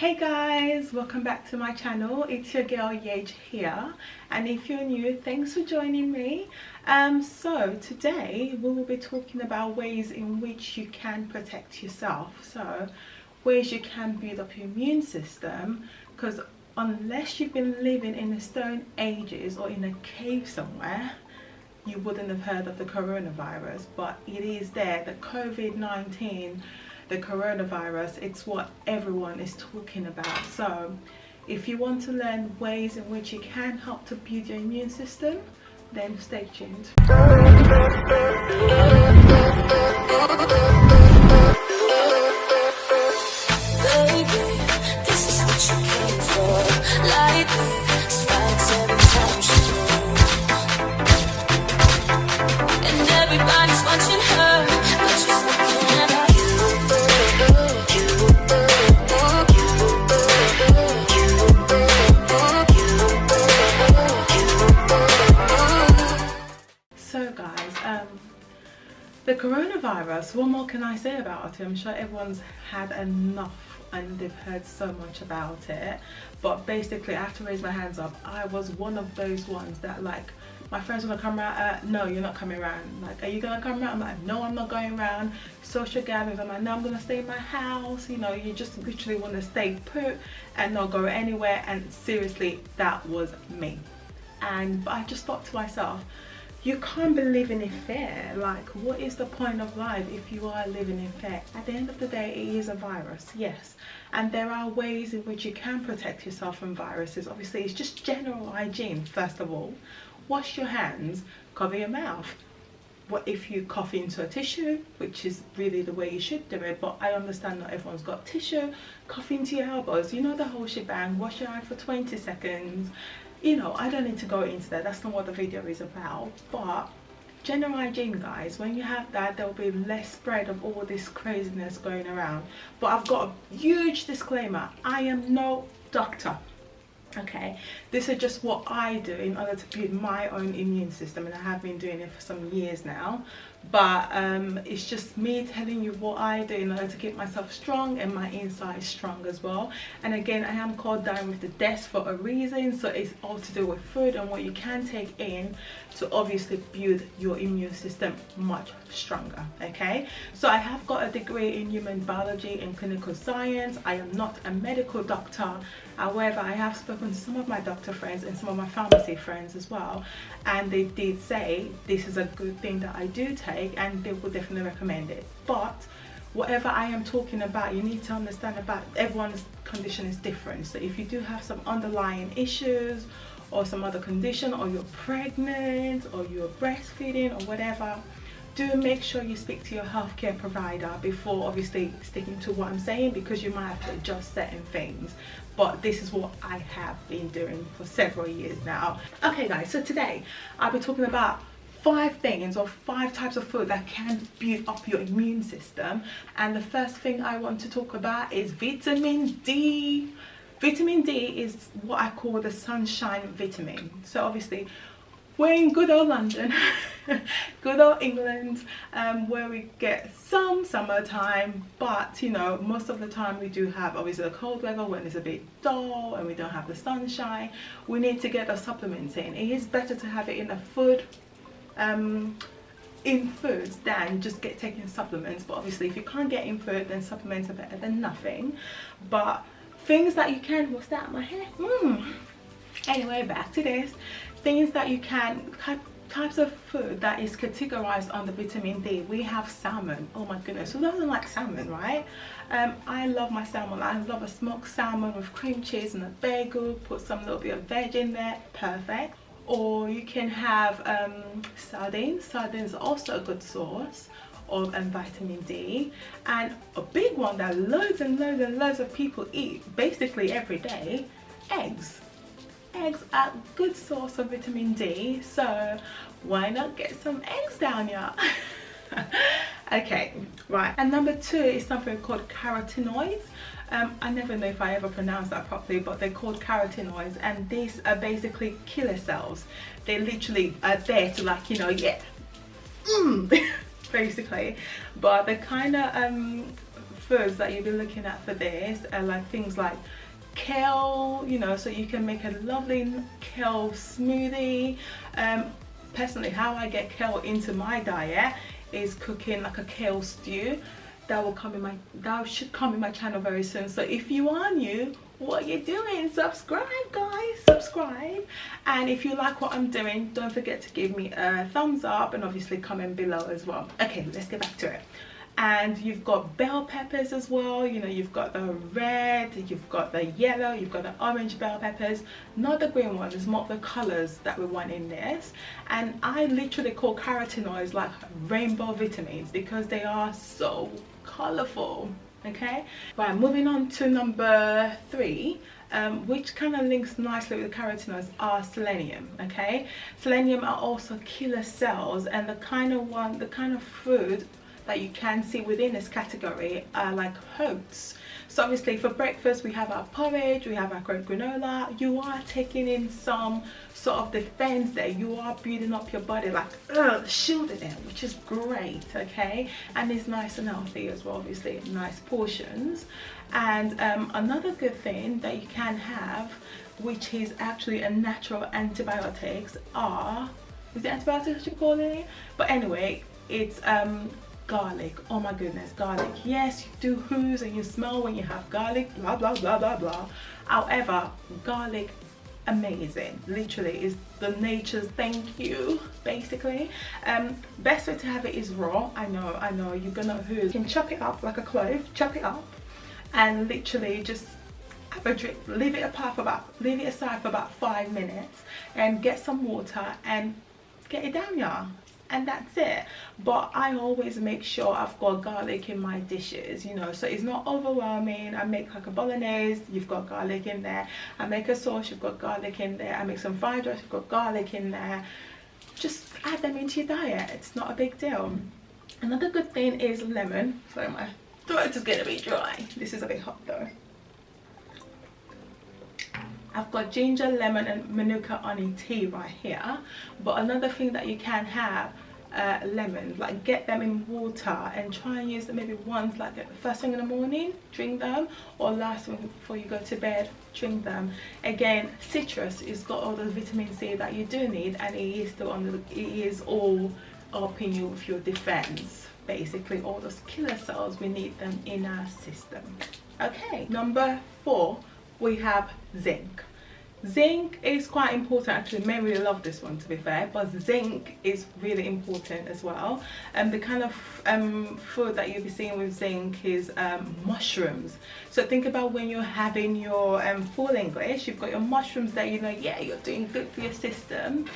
Hey guys, welcome back to my channel. It's your girl Yage here, and if you're new, thanks for joining me. So today we will be talking about ways in which you can protect yourself, so ways you can build up your immune system, because unless you've been living in the stone ages or in a cave somewhere, you wouldn't have heard of the coronavirus, but it is there. The COVID-19, the coronavirus, it's what everyone is talking about. So if you want to learn ways in which you can help to build your immune system, then stay tuned. Everybody's watching her, but she's looking at you. So guys, the coronavirus, what more can I say about it? I'm sure everyone's had enough and they've heard so much about it, but basically I have to raise my hands up. I was one of those ones that, like, my friends want to come around, no, you're not coming around. Like, are you gonna come around? I'm like, no, I'm not going around. Social gatherings, I'm like, no, I'm gonna stay in my house. You know, you just literally want to stay put and not go anywhere. And seriously, that was me. But I just thought to myself, you can't be living in fear. Like, what is the point of life if you are living in fear? At the end of the day, it is a virus, yes. And there are ways in which you can protect yourself from viruses. Obviously, it's just general hygiene, first of all. Wash your hands, cover your mouth. What if you cough into a tissue, which is really the way you should do it, but I understand not everyone's got tissue. Cough into your elbows, you know, the whole shebang. Wash your eye for 20 seconds. You know, I don't need to go into that, that's not what the video is about. But general hygiene, guys, when you have that, there will be less spread of all this craziness going around. But I've got a huge disclaimer, I am no doctor. Okay, this is just what I do in order to build my own immune system, and I have been doing it for some years now. But it's just me telling you what I do in order to keep myself strong and my inside strong as well. And again, I am called Dine with the Duddess for a reason, so it's all to do with food and what you can take in to obviously build your immune system much stronger. Okay, so I have got a degree in human biology and clinical science. I am not a medical doctor, however I have spoken to some of my doctor friends and some of my pharmacy friends as well, and they did say this is a good thing that I do take, and they would definitely recommend it. But whatever I am talking about, you need to understand about everyone's condition is different. So if you do have some underlying issues or some other condition, or you're pregnant or you're breastfeeding or whatever, do make sure you speak to your healthcare provider before obviously sticking to what I'm saying, because you might have to adjust certain things. But this is what I have been doing for several years now. Okay guys, so today I'll be talking about 5 things or 5 types of food that can build up your immune system. And the first thing I want to talk about is vitamin D. Vitamin D is what I call the sunshine vitamin. So obviously we're in good old London, good old England, where we get some summertime, but you know, most of the time we do have obviously the cold weather when it's a bit dull and we don't have the sunshine. We need to get the supplements in. It is better to have it in a food, in foods, than just taking supplements. But obviously if you can't get in food, then supplements are better than nothing. But things that you can, what's that, my hair? Anyway, back to this. Things that you can, types of food that is categorized under vitamin D. We have salmon. Oh my goodness, who doesn't like salmon, right? I love my salmon. I love a smoked salmon with cream cheese and a bagel, put some little bit of veg in there, perfect. Or you can have sardines. Sardines are also a good source of vitamin D. And a big one that loads and loads and loads of people eat basically every day, eggs. Eggs are a good source of vitamin D, so why not get some eggs down here? Okay, right. And number 2 is something called carotenoids. I never know if I ever pronounced that properly, but they're called carotenoids, and these are basically killer cells. They literally are there to, like, you know, basically, but they kind of foods that you'll be looking at for this are like things like kale, you know, so you can make a lovely kale smoothie. Personally, how I get kale into my diet is cooking like a kale stew. That should come in my channel very soon. So if you are new, what are you doing? Subscribe, guys, subscribe. And if you like what I'm doing, don't forget to give me a thumbs up and obviously comment below as well. Okay, let's get back to it. And you've got bell peppers as well, you know, you've got the red, you've got the yellow, you've got the orange bell peppers, not the green ones, more the colors that we want in this. And I literally call carotenoids like rainbow vitamins because they are so colorful. Okay, right, moving on to number 3, which kind of links nicely with carotenoids, are selenium. Okay, selenium are also killer cells, and the kind of food that you can see within this category are like oats. So obviously for breakfast we have our porridge, we have our granola. You are taking in some sort of defense there, you are building up your body, like shielding it, which is great. Okay, and it's nice and healthy as well, obviously nice portions. And another good thing that you can have, which is actually a natural antibiotics, is it antibiotics you call it? But anyway, it's garlic. Oh my goodness, garlic. Yes, you do whoos and you smell when you have garlic, blah blah blah blah blah. However, garlic, amazing, literally is the nature's thank you, basically. Best way to have it is raw. I know you're gonna whoos. You can chop it up like a clove, chop it up and literally just have a drip, leave it aside for about 5 minutes and get some water and get it down, y'all, and that's it. But I always make sure I've got garlic in my dishes, you know, so it's not overwhelming. I make like a bolognese, you've got garlic in there. I make a sauce, you've got garlic in there. I make some fried rice, you've got garlic in there. Just add them into your diet, it's not a big deal. Another good thing is lemon. Sorry, my throat is gonna be dry. This is a bit hot though. I've got ginger, lemon and manuka honey tea right here. But another thing that you can have, lemons, like get them in water and try and use them maybe once, like first thing in the morning, drink them, or last thing before you go to bed, drink them. Again, citrus has got all the vitamin C that you do need, and it is all helping you with your defense. Basically all those killer cells, we need them in our system. Okay, number 4, we have zinc. Zinc is quite important, actually. Men really love this one, to be fair, but zinc is really important as well. And the kind of food that you'll be seeing with zinc is mushrooms. So think about when you're having your full English, you've got your mushrooms there, you know, yeah, you're doing good for your system.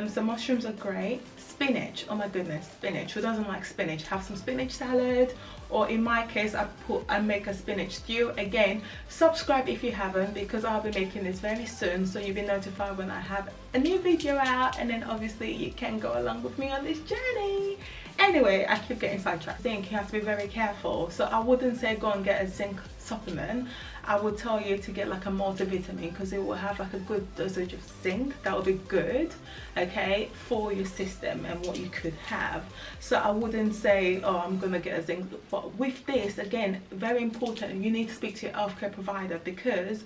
So mushrooms are great. Spinach, oh my goodness, spinach. Who doesn't like spinach? Have some spinach salad, or in my case I make a spinach stew. Again, subscribe if you haven't, because I'll be making this very soon, so you'll be notified when I have a new video out, and then obviously you can go along with me on this journey. Anyway, I keep getting sidetracked. Zinc, you have to be very careful. So I wouldn't say go and get a zinc supplement. I would tell you to get like a multivitamin, because it will have like a good dosage of zinc. That would be good, okay, for your system and what you could have. So I wouldn't say, oh, I'm gonna get a zinc. But with this, again, very important, you need to speak to your healthcare provider, because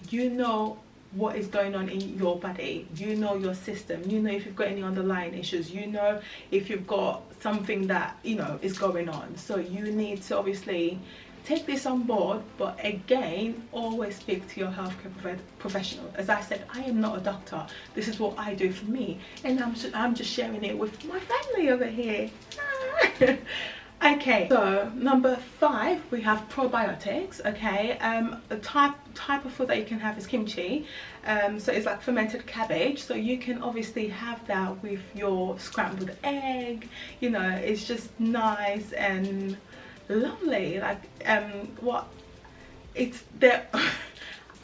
you know what is going on in your body, you know your system, you know if you've got any underlying issues, you know if you've got something that, you know, is going on. So you need to obviously take this on board, but again, always speak to your healthcare professional. As I said, I am not a doctor. This is what I do for me, and I'm just sharing it with my family over here. Okay, so number 5, we have probiotics. Okay, the type of food that you can have is kimchi. So it's like fermented cabbage, so you can obviously have that with your scrambled egg. You know, it's just nice and lovely. Like what it's there.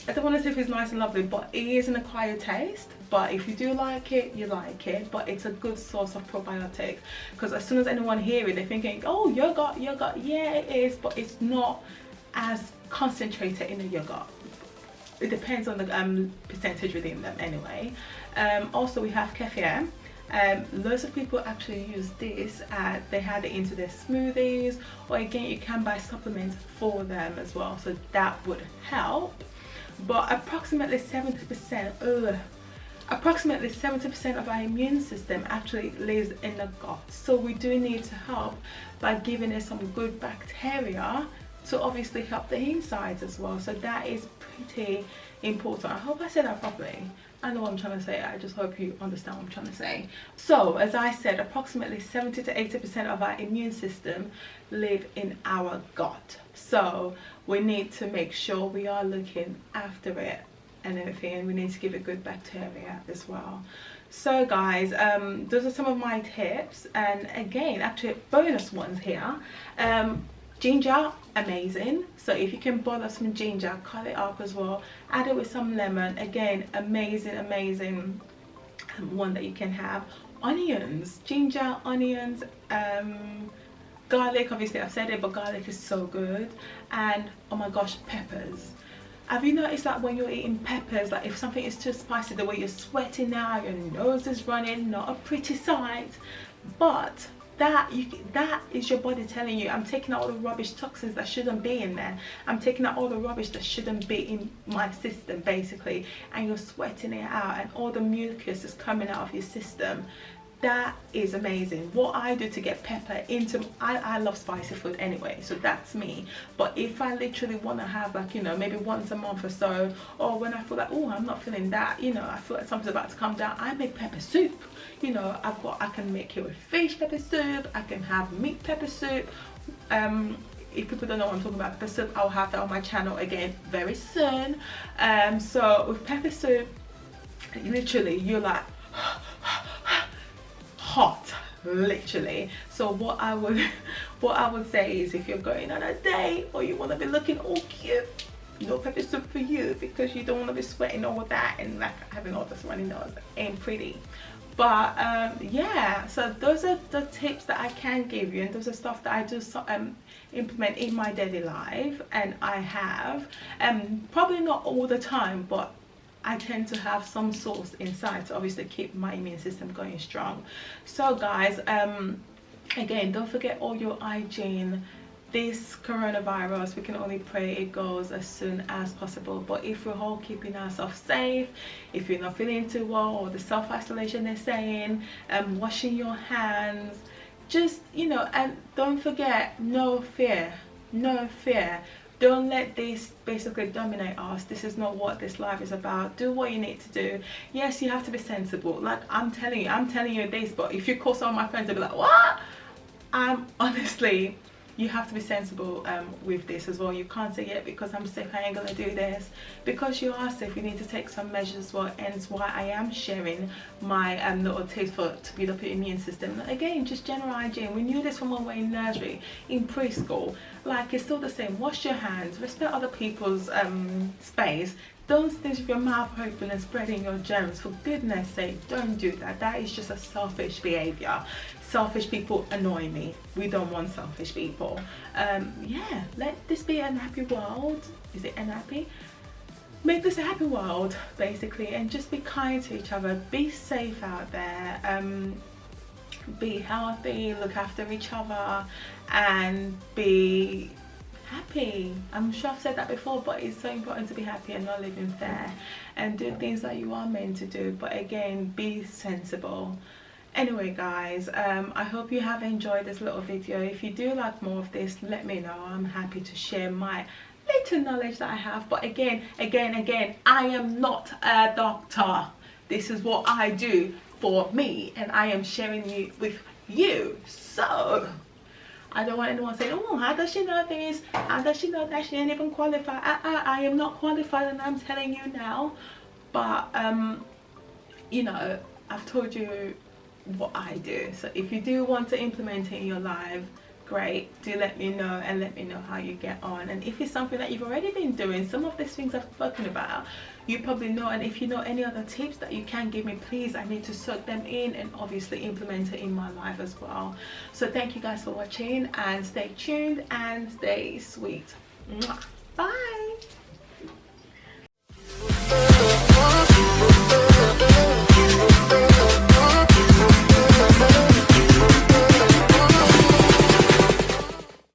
I don't want to say if it's nice and lovely, but it is an acquired taste. But if you do like it, you like it. But it's a good source of probiotics, because as soon as anyone hears it, they're thinking, oh, yogurt. Yeah, it is, but it's not as concentrated in the yogurt. It depends on the percentage within them anyway. Also we have kefir. Loads of people actually use this, they had it into their smoothies, or again you can buy supplements for them as well, so that would help. But approximately 70% of our immune system actually lives in the gut, so we do need to help by giving it some good bacteria to obviously help the insides as well. So that is pretty important. I hope I said that properly. I know what I'm trying to say, I just hope you understand what I'm trying to say. So as I said, approximately 70 to 80% of our immune system live in our gut, so we need to make sure we are looking after it and everything, and we need to give it good bacteria as well. So guys, those are some of my tips, and again, actually bonus ones here. Ginger, amazing. So if you can boil up some ginger, cut it up as well, add it with some lemon, again, amazing one that you can have. Onions, ginger, onions, garlic, obviously I've said it, but garlic is so good. And oh my gosh, peppers. Have you noticed that when you're eating peppers, like if something is too spicy, the way you're sweating now, your nose is running, not a pretty sight, but that is your body telling you, I'm taking out all the rubbish, toxins that shouldn't be in there, I'm taking out all the rubbish that shouldn't be in my system basically, and you're sweating it out and all the mucus is coming out of your system. That is amazing. What I do to get pepper into, I love spicy food anyway, so that's me. But if I literally want to have, like, you know, maybe once a month or so, or when I feel like, oh, I'm not feeling that, you know, I feel like something's about to come down, I make pepper soup. You know, I can make it with fish pepper soup, I can have meat pepper soup. If people don't know what I'm talking about, pepper soup, I'll have that on my channel again very soon. So with pepper soup, literally you're like hot, literally. So what I would say is, if you're going on a date or you want to be looking all cute, no pepper soup for you, because you don't want to be sweating all that and like having all this runny nose. Ain't pretty. But yeah, so those are the tips that I can give you, and those are stuff that I do implement in my daily life, and I have probably not all the time, but I tend to have some source inside to obviously keep my immune system going strong. So guys, again, don't forget all your hygiene. This coronavirus, we can only pray it goes as soon as possible, but if we're all keeping ourselves safe, if you're not feeling too well, or the self-isolation they're saying, washing your hands, just, you know, and don't forget, no fear. Don't let this basically dominate us. This is not what this life is about. Do what you need to do. Yes, you have to be sensible. Like I'm telling you this, but if you call some of my friends, they'll be like, what? Honestly, you have to be sensible with this as well. You can't say, yeah, because I'm sick I ain't gonna do this. Because you are sick, you need to take some measures as well, and it's why I am sharing my little tips to build up your immune system. Again, just general hygiene. We knew this from when we were in nursery, in preschool. Like, it's still the same. Wash your hands, respect other people's space. Don't sneeze with your mouth open and spreading your germs. For goodness sake, don't do that. That is just a selfish behavior. Selfish people annoy me. We don't want selfish people. Yeah, let this be a happy world. Is it unhappy? Make this a happy world, basically, and just be kind to each other. Be safe out there. Be healthy, look after each other, and be happy. I'm sure I've said that before, but it's so important to be happy and not living fair, and do things that you are meant to do, but again, be sensible. Anyway guys, I hope you have enjoyed this little video. If you do like more of this, let me know. I'm happy to share my little knowledge that I have, but again, I am not a doctor. This is what I do for me, and I am sharing it with you. So I don't want anyone saying, oh, how does she know this? How does she know that she ain't even qualified? I am not qualified, and I'm telling you now. But you know, I've told you what I do. So if you do want to implement it in your life, great, do let me know, and let me know how you get on. And if it's something that you've already been doing, some of these things I've spoken about, you probably know. And if you know any other tips that you can give me, please, I need to soak them in and obviously implement it in my life as well. So thank you guys for watching, and stay tuned and stay sweet. Mwah. Bye.